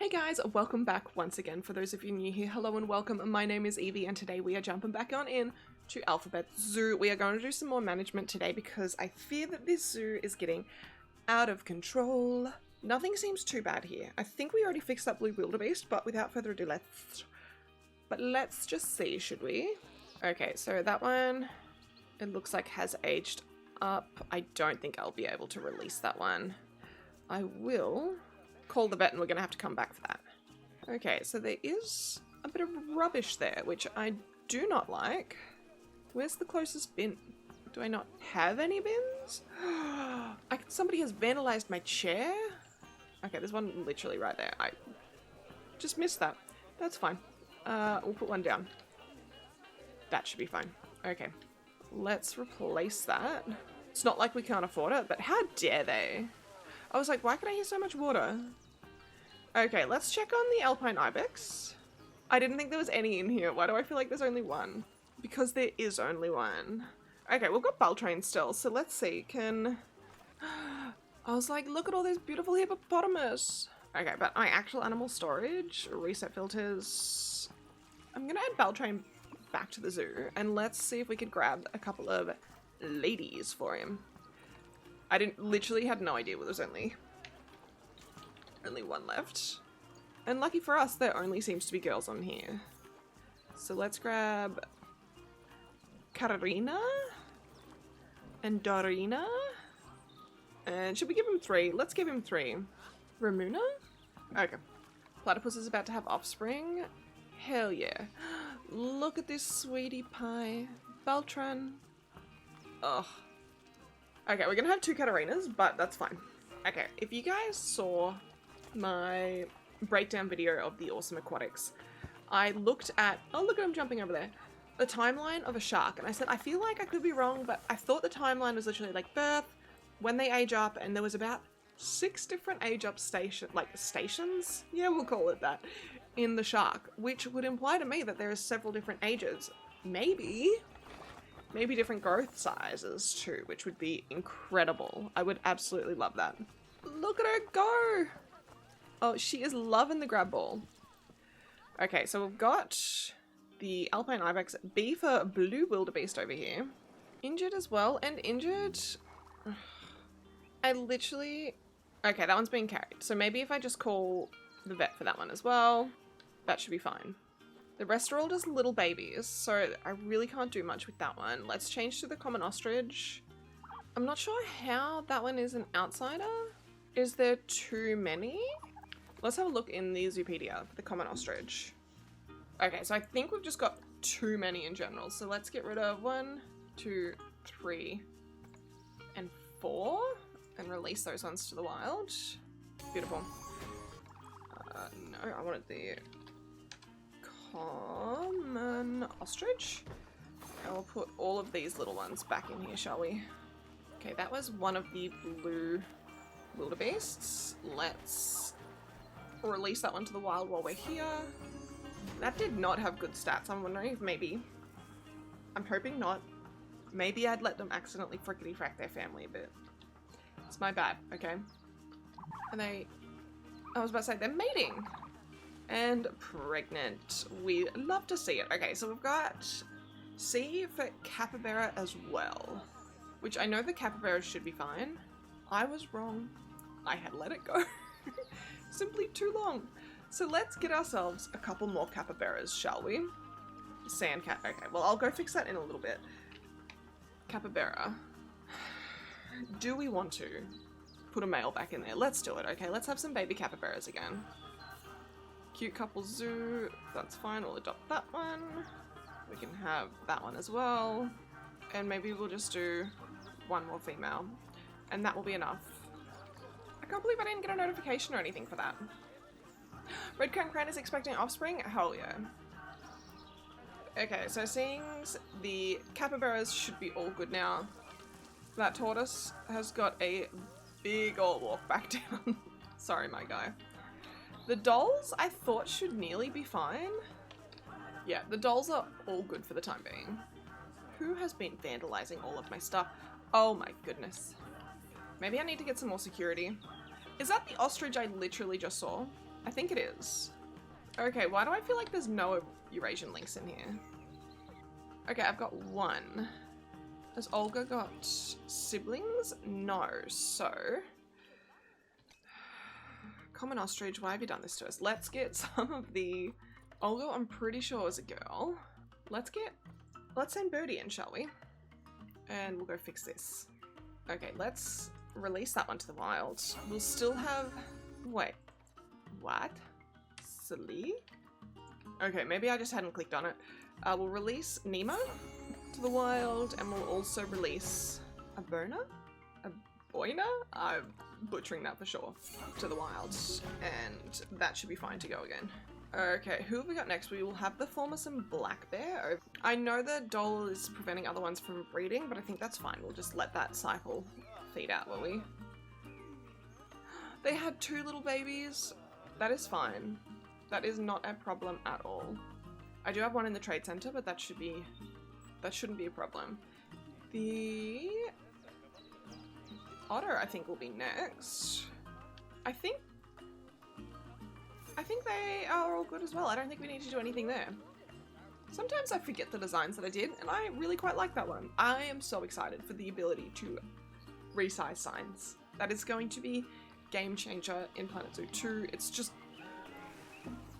Hey guys, welcome back once again. For those of you new here, hello and welcome. My name is Evie and today we are jumping back on in to Alphabet Zoo. We are going to do some more management today because I fear that this zoo is getting out of control. Nothing seems too bad here. I think we already fixed that blue wildebeest, but without further ado, let's just see, should we? Okay, so that one, it looks like has aged up. I don't think I'll be able to release that one. I will call the vet and we're going to have to come back for that. Okay, so there is a bit of rubbish there, which I do not like. Where's the closest bin? Do I not have any bins? Somebody has vandalized my chair? Okay, there's one literally right there. I just missed that. That's fine. We'll put one down. That should be fine. Okay, let's replace that. It's not like we can't afford it, but how dare they? I was like, why can I hear so much water? Okay, let's check on the Alpine Ibex. I didn't think there was any in here. Why do I feel like there's only one? Because there is only one. Okay, we've got Beltrain still, so let's see. I was like, look at all these beautiful hippopotamus. Okay, but my actual animal storage, reset filters. I'm gonna add Beltrain back to the zoo, and let's see if we could grab a couple of ladies for him. I literally had no idea there was only one left. And lucky for us, there only seems to be girls on here. So let's grab Katarina and Dorina. And should we give him 3? Let's give him 3. Ramuna? Okay. Platypus is about to have offspring. Hell yeah. Look at this sweetie pie. Beltran. Ugh. Okay, we're gonna have 2 Katarinas, but that's fine. Okay, if you guys saw my breakdown video of the Awesome Aquatics, I looked at, oh look at him jumping over there, the timeline of a shark, and I said, I feel like I could be wrong, but I thought the timeline was literally like birth, when they age up, and there was about 6 different age up stations? Yeah, we'll call it that, in the shark, which would imply to me that there are several different ages. Maybe different growth sizes too, which would be incredible. I would absolutely love that. Look at her go! Oh, she is loving the grab ball. Okay, so we've got the Alpine Ibex, B for blue wildebeest over here. Injured as well, and injured... I literally... Okay, that one's being carried. So maybe if I just call the vet for that one as well, that should be fine. The rest are all just little babies, so I really can't do much with that one. Let's change to the common ostrich. I'm not sure how that one is an outsider. Is there too many? Let's have a look in the Zoopedia for the common ostrich. Okay, so I think we've just got too many in general. So let's get rid of 1, 2, 3, and 4 and release those ones to the wild. Beautiful. No, I wanted the common ostrich. And we'll put all of these little ones back in here, shall we? Okay, that was one of the blue wildebeests. Let's release that one to the wild while we're here. That did not have good stats. I'm wondering if maybe... I'm hoping not. Maybe I'd let them accidentally frickety-frack their family a bit. It's my bad, okay? And I was about to say, they're mating! And pregnant. We love to see it. Okay, so we've got C for capybara as well, which I know the capybaras should be fine. I was wrong. I had let it go. Simply too long. So let's get ourselves a couple more capybaras, shall we? Sand cat. Okay, well, I'll go fix that in a little bit. Capybara. Do we want to put a male back in there? Let's do it. Okay, let's have some baby capybaras again. Cute couple zoo, that's fine, we'll adopt that one. We can have that one as well. And maybe we'll just do 1 more female. And that will be enough. I can't believe I didn't get a notification or anything for that. Red Crown Crane is expecting offspring? Hell yeah. Okay, so seeing the capybaras should be all good now. That tortoise has got a big old walk back down. Sorry, my guy. The dolls, I thought, should nearly be fine. Yeah, the dolls are all good for the time being. Who has been vandalizing all of my stuff? Oh my goodness. Maybe I need to get some more security. Is that the ostrich I literally just saw? I think it is. Okay, why do I feel like there's no Eurasian lynx in here? Okay, I've got one. Has Olga got siblings? No, so... Common ostrich, why have you done this to us? Let's get some of the... Olga, I'm pretty sure is a girl. Let's send Birdie in, shall we? And we'll go fix this. Okay, let's release that one to the wild. We'll still have... Wait. What? Silly? Okay, maybe I just hadn't clicked on it. We'll release Nemo to the wild, and we'll also release a Bona? A Boina? I'm butchering that for sure. To the wild, and that should be fine to go again. Okay, who have we got next? We will have the Formosome Black Bear. I know the Dole is preventing other ones from breeding, but I think that's fine. We'll just let that cycle feed out, will we? They had 2 little babies. That is fine. That is not a problem at all. I do have one in the trade center, but that shouldn't be a problem. The otter, I think, will be next. I think they are all good as well. I don't think we need to do anything there. Sometimes I forget the designs that I did, and I really quite like that one. I am so excited for the ability to resize signs. That is going to be game changer in Planet Zoo 2. It's just...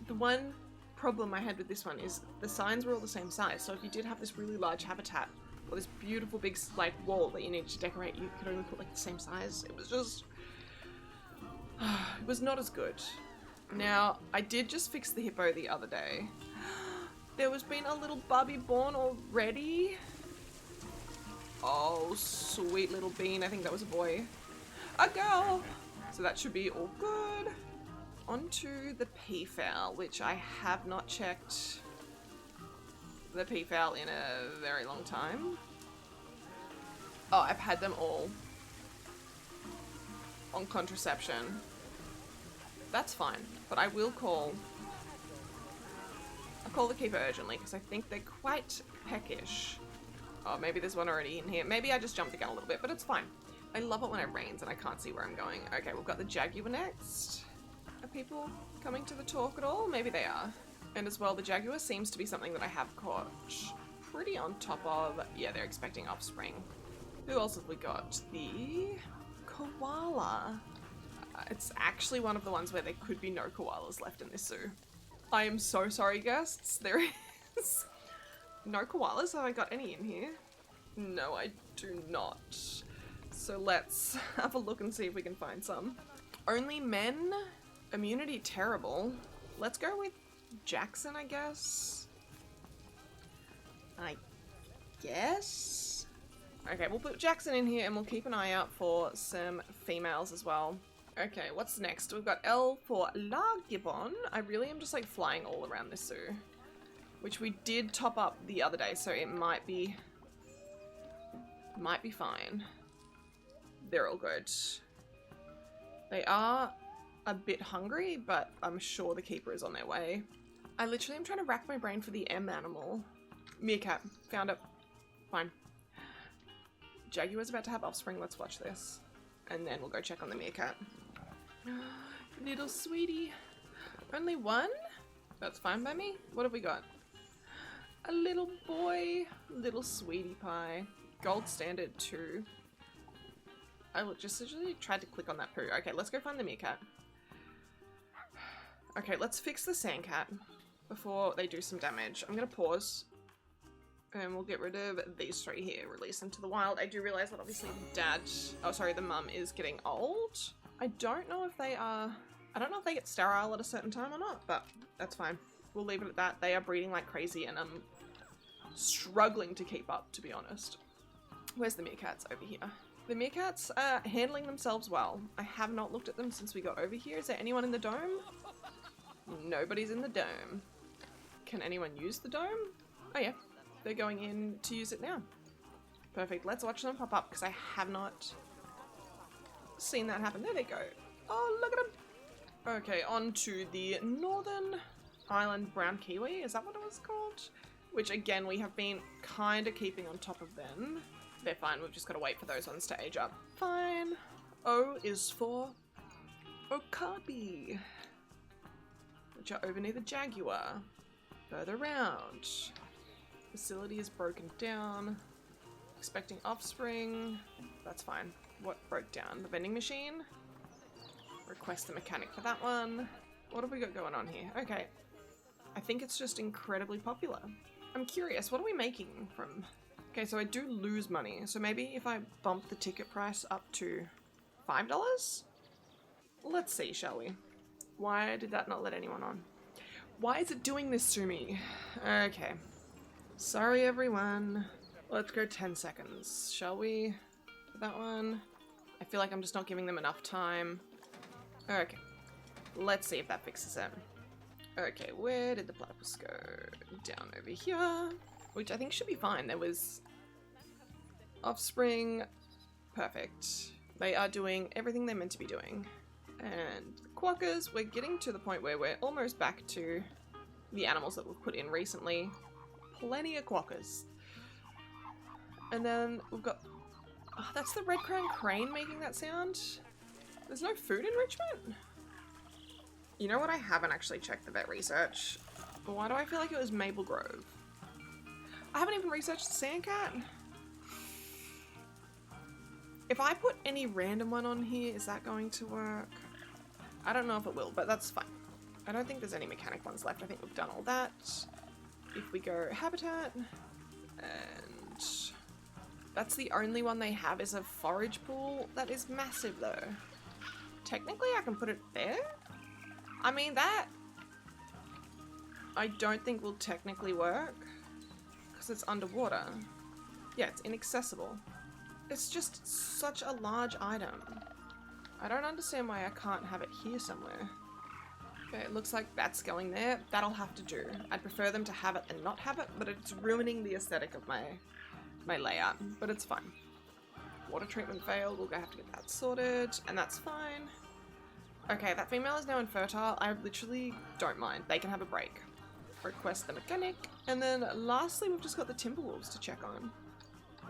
The one problem I had with this one is the signs were all the same size, so if you did have this really large habitat or this beautiful big like wall that you needed to decorate, you could only put like the same size. It was just... it was not as good. Now, I did just fix the hippo the other day. There was been a little bubby born already. Oh, sweet little bean. I think that was a boy. A girl! So that should be all good. Onto the peafowl, which I have not checked the peafowl in a very long time. Oh, I've had them all on contraception. That's fine, but I will call... I'll call the keeper urgently, because I think they're quite peckish. Oh, maybe there's one already in here. Maybe I just jumped the gun a little bit, but it's fine. I love it when it rains and I can't see where I'm going. Okay, we've got the jaguar next. Are people coming to the talk at all? Maybe they are. And as well, the jaguar seems to be something that I have caught pretty on top of. Yeah, they're expecting offspring. Who else have we got? The koala. It's actually one of the ones where there could be no koalas left in this zoo. I am so sorry, guests. There is no koalas. Have I got any in here? No, I do not. So let's have a look and see if we can find some. Only men? Immunity terrible. Let's go with Jackson, I guess. Okay, we'll put Jackson in here and we'll keep an eye out for some females as well. Okay, what's next? We've got L for La Gibbon. I really am just like flying all around this zoo, which we did top up the other day, so it might be fine. They're all good. They are a bit hungry, but I'm sure the keeper is on their way. I literally am trying to rack my brain for the M animal. Meerkat. Found it. Fine. Jaguar's about to have offspring. Let's watch this. And then we'll go check on the meerkat. Little sweetie. Only one? That's fine by me. What have we got? A little boy. Little sweetie pie. Gold standard too. I just literally tried to click on that poo. Okay, let's go find the meerkat. Okay, let's fix the sandcat before they do some damage. I'm gonna pause. And we'll get rid of these 3 here. Release them to the wild. I do realize that obviously the mum is getting old. I don't know if they are... I don't know if they get sterile at a certain time or not, but that's fine. We'll leave it at that. They are breeding like crazy and I'm struggling to keep up, to be honest. Where's the meerkats? Over here. The meerkats are handling themselves well. I have not looked at them since we got over here. Is there anyone in the dome? Nobody's in the dome. Can anyone use the dome? Oh yeah. They're going in to use it now. Perfect. Let's watch them pop up because I have not seen that happen. There they go. Oh, look at them. Okay, on to the Northern Island Brown Kiwi. Is that what it was called? Which again, we have been kind of keeping on top of them. They're fine. We've just got to wait for those ones to age up. Fine. O is for Okapi. Creature over near the Jaguar. Further round. Facility is broken down. Expecting offspring. That's fine. What broke down? The vending machine? Request the mechanic for that one. What have we got going on here? Okay. I think it's just incredibly popular. I'm curious, what are we making from... Okay, so I do lose money. So maybe if I bump the ticket price up to $5? Let's see, shall we? Why did that not let anyone on? Why is it doing this to me? Okay. Sorry, everyone. Let's go 10 seconds, shall we? For that one. I feel like I'm just not giving them enough time. Okay. Let's see if that fixes it. Okay, where did the platypus go? Down over here. Which I think should be fine. There was... Offspring. Perfect. They are doing everything they're meant to be doing. And the quackers, we're getting to the point where we're almost back to the animals that we've put in recently. Plenty of quackers. And then we've got... Oh, that's the red crown crane making that sound. There's no food enrichment? You know what? I haven't actually checked the vet research. But why do I feel like it was Maple Grove? I haven't even researched the Sandcat. If I put any random one on here, is that going to work? I don't know if it will, but that's fine. I don't think there's any mechanic ones left. I think we've done all that. If we go habitat, and that's the only one they have is a forage pool. That is massive though. Technically I can put it there. I mean that I don't think will technically work because it's underwater. Yeah, it's inaccessible. It's just such a large item. I don't understand why I can't have it here somewhere. Okay, it looks like that's going there. That'll have to do. I'd prefer them to have it than not have it, but it's ruining the aesthetic of my layout, but it's fine. Water treatment failed. We'll have to get that sorted, and that's fine. Okay, that female is now infertile. I literally don't mind. They can have a break. Request the mechanic. And then lastly, we've just got the Timberwolves to check on.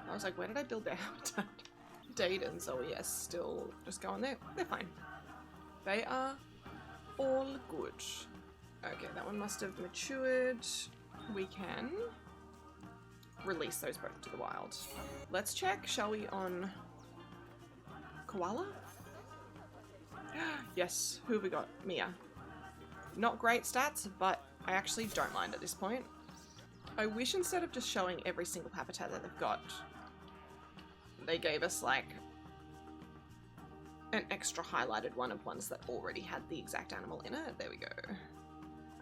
I was like, where did I build their habitat? Dade and Zoe, yes, still just going there. They're fine. They are all good. Okay, that one must have matured. We can release those both to the wild. Let's check, shall we, on koala? Yes, who have we got? Mia. Not great stats, but I actually don't mind at this point. I wish instead of just showing every single habitat that they've got, they gave us like an extra highlighted one of ones that already had the exact animal in it. There we go.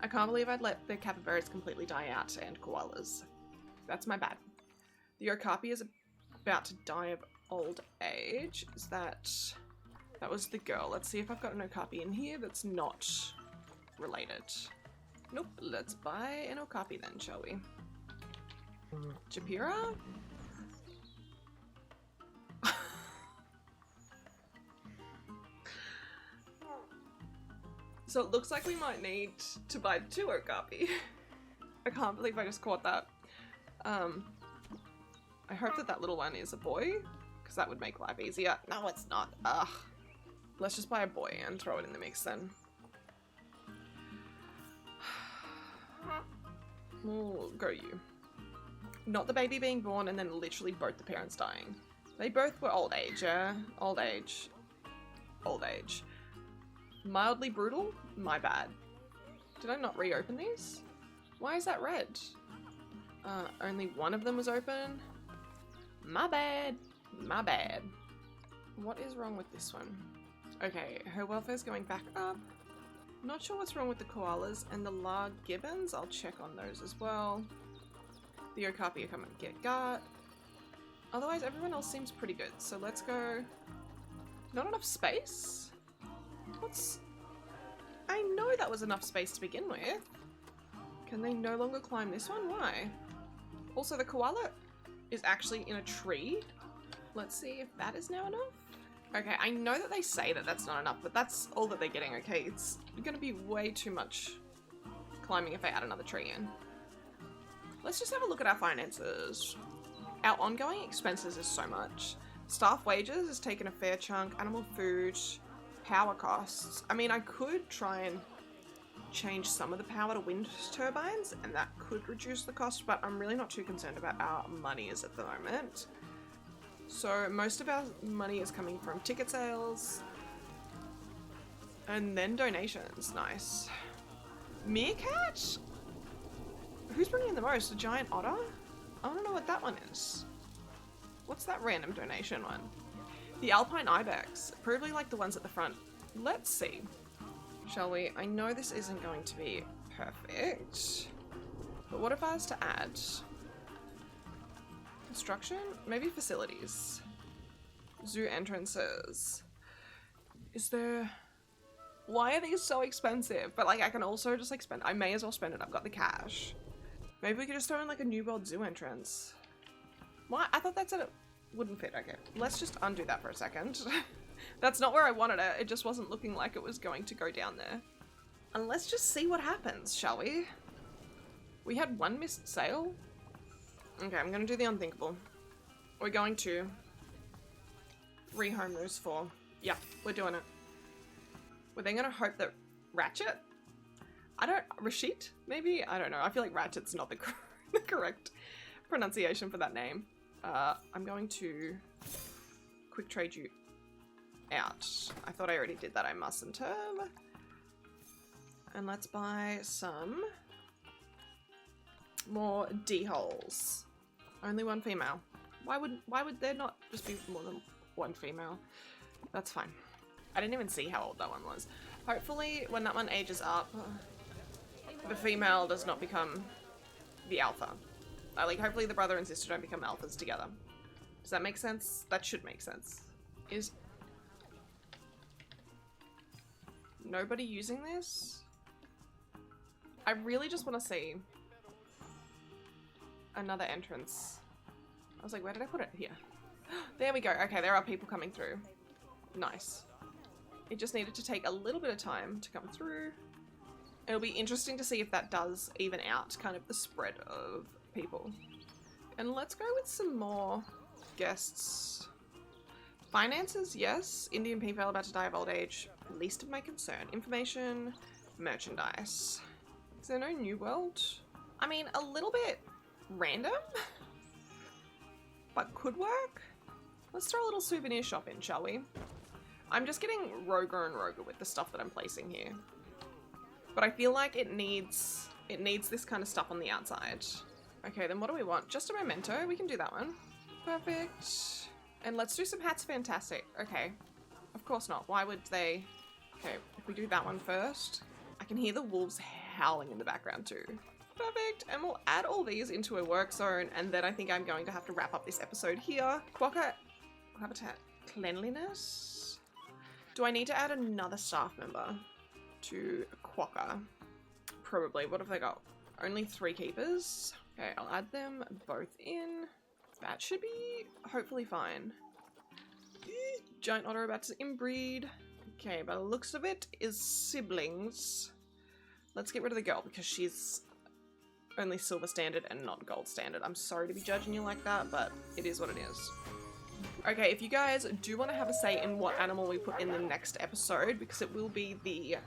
I can't believe I'd let the capybaras completely die out and koalas. That's my bad. The okapi is about to die of old age. Is that... That was the girl. Let's see if I've got an okapi in here that's not related. Nope. Let's buy an okapi then, shall we? Japira? So it looks like we might need to buy 2 okapi. I can't believe I just caught that. I hope that that little one is a boy, because that would make life easier. No, it's not. Ugh. Let's just buy a boy and throw it in the mix then. We'll go you. Not the baby being born and then literally both the parents dying. They both were old age, yeah? Old age. Old age. Mildly brutal? My bad. Did I not reopen these? Why is that red? Only one of them was open? My bad. My bad. What is wrong with this one? Okay, her welfare's going back up. Not sure what's wrong with the koalas and the large gibbons. I'll check on those as well. The okapi are coming to get gut. Otherwise, everyone else seems pretty good. So let's go. Not enough space? What's... I know that was enough space to begin with. Can they no longer climb this one? Why? Also, the koala is actually in a tree. Let's see if that is now enough. Okay, I know that they say that that's not enough, but that's all that they're getting, okay? It's gonna be way too much climbing if I add another tree in. Let's just have a look at our finances. Our ongoing expenses is so much. Staff wages has taken a fair chunk, animal food, power costs. I mean, I could try and change some of the power to wind turbines, and that could reduce the cost, but I'm really not too concerned about our monies at the moment. So most of our money is coming from ticket sales and then donations. Nice. Meerkat? Who's bringing in the most? A giant otter? I don't know what that one is. What's that random donation one? The alpine ibex. Probably like the ones at the front. Let's see. Shall we? I know this isn't going to be perfect, but what if I was to add construction? Maybe facilities. Zoo entrances. Is there... Why are these so expensive? But like I can also just like spend... I may as well spend it. I've got the cash. Maybe we could just throw in like a New World Zoo entrance. What? I thought that said it wouldn't fit. Okay, let's just undo that for a second. That's not where I wanted it. It just wasn't looking like it was going to go down there. And let's just see what happens, shall we? We had one missed sale. Okay, I'm gonna do the unthinkable. We're going to rehome those 4. Yeah, we're doing it. We're then gonna hope that Ratchet? Rashid? Maybe? I don't know. I feel like Ratchet's not the correct pronunciation for that name. I'm going to quick trade you out. I thought I already did that. I mustn't have. And let's buy some more D-holes. Only 1 female. Why would there not just be more than 1 female? That's fine. I didn't even see how old that one was. Hopefully when that one ages up, the female does not become the alpha. Like hopefully the brother and sister don't become alphas together. Does that make sense? That should make sense. Is nobody using this? I really just want to see another entrance. I was like, where did I put it? Here. There we go. Okay, there are people coming through. Nice. It just needed to take a little bit of time to come through. It'll be interesting to see if that does even out kind of the spread of people. And let's go with some more guests. Finances, yes. Indian people about to die of old age. Least of my concern. Information, merchandise. Is there no New World? I mean, a little bit random, but could work. Let's throw a little souvenir shop in, shall we? I'm just getting roguer and roguer with the stuff that I'm placing here. But I feel like it needs this kind of stuff on the outside. Okay, then what do we want? Just a memento. We can do that one. Perfect. And let's do some hats. Fantastic. Okay. Of course not. Why would they... Okay, if we do that one first. I can hear the wolves howling in the background too. Perfect. And we'll add all these into a work zone, and then I think I'm going to have to wrap up this episode here. Quokka habitat cleanliness. Do I need to add another staff member to Quokka? Probably. What have they got? Only 3 keepers. Okay, I'll add them both in. That should be hopefully fine. Giant otter about to inbreed. Okay, by the looks of it is siblings. Let's get rid of the girl because she's only silver standard and not gold standard. I'm sorry to be judging you like that, but it is what it is. Okay, if you guys do want to have a say in what animal we put in the next episode, because it will be the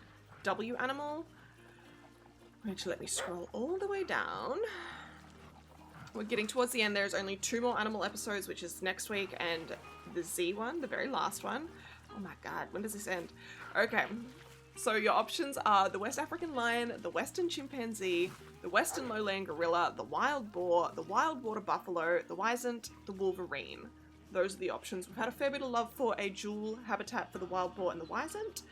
W animal, which let me scroll all the way down. We're getting towards the end. There's only 2 more animal episodes, which is next week, and the Z one, the very last one. Oh my god, when does this end? Okay, so your options are the West African lion, the Western chimpanzee, the Western lowland gorilla, the wild boar, the wild water buffalo, the wisent, the wolverine. Those are the options. We've had a fair bit of love for a dual habitat for the wild boar and the wisent,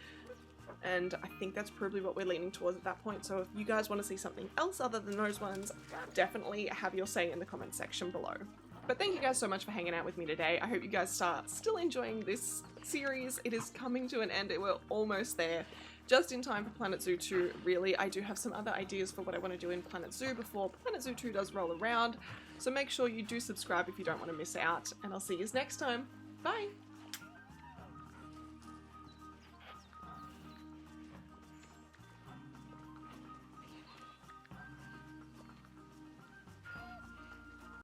and I think that's probably what we're leaning towards at that point. So if you guys want to see something else other than those ones, definitely have your say in the comment section below. But thank you guys so much for hanging out with me today. I hope you guys are still enjoying this series. It is coming to an end. We're almost there. Just in time for Planet Zoo 2. Really, I do have some other ideas for what I want to do in Planet Zoo before Planet Zoo 2 does roll around. So make sure you do subscribe if you don't want to miss out. And I'll see you next time. Bye!